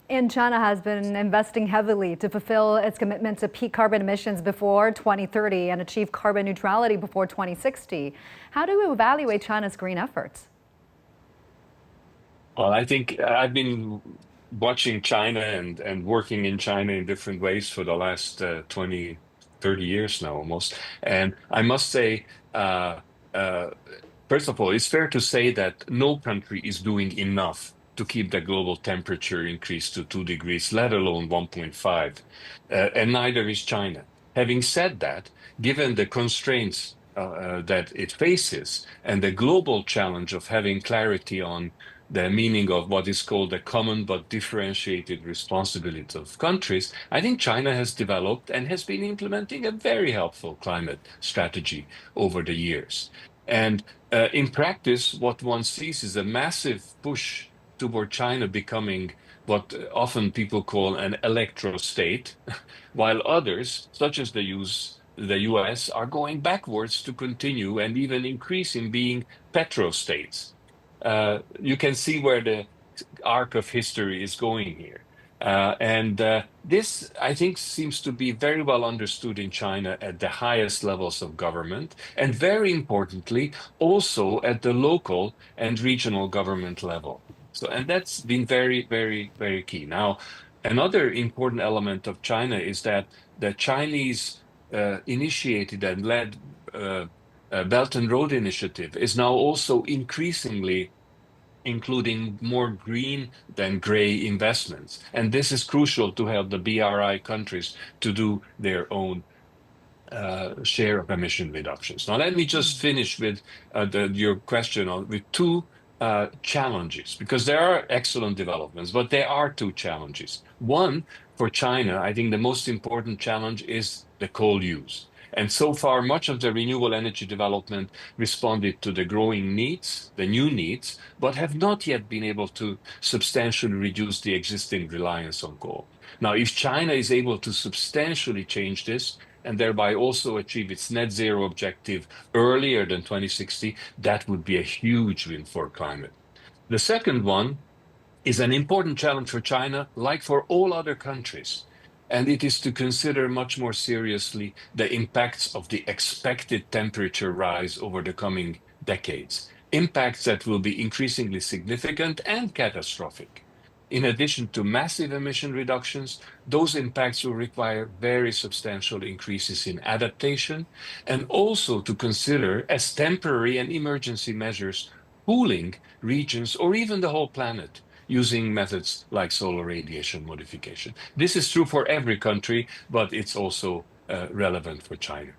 And China has been investing heavily to fulfill its commitment to peak carbon emissions before 2030 and achieve carbon neutrality before 2060. How do you evaluate China's green efforts? Well, I think I've been watching China and working in China in different ways for the last 20, 30 years now almost. And I must say, uh, uh, first of all, it's fair to say that no country is doing enough to keep the global temperature increase to 2 degrees, let alone 1.5. And neither is China. Having said that, given the constraints that it faces and the global challenge of having clarity on the meaning of what is called the common but differentiated responsibility of countries, I think China has developed and has been implementing a very helpful climate strategy over the years. And in practice, what one sees is a massive push toward China becoming what often people call an electro state, while others, such as the US, are going backwards to continue and even increase in being petrostates. You can see where the arc of history is going here. And this, I think, seems to be very well understood in China at the highest levels of government, and very importantly, also at the local and regional government level. So, and that's been very, very, very key. Now, another important element of China is that the Chinese initiated and led Belt and Road Initiative is now also increasingly including more green than gray investments. And this is crucial to help the BRI countries to do their own share of emission reductions. Now, let me just finish with your question with two challenges, because there are excellent developments, but there are two challenges. One, for China, I think the most important challenge is the coal use. And so far, much of the renewable energy development responded to the growing needs, the new needs, but have not yet been able to substantially reduce the existing reliance on coal. Now, if China is able to substantially change this, and thereby also achieve its net zero objective earlier than 2060, that would be a huge win for climate. The second one is an important challenge for China, like for all other countries. And it is to consider much more seriously the impacts of the expected temperature rise over the coming decades, impacts that will be increasingly significant and catastrophic. In addition to massive emission reductions, those impacts will require very substantial increases in adaptation, and also to consider as temporary and emergency measures cooling regions or even the whole planet using methods like solar radiation modification. This is true for every country, but it's also relevant for China.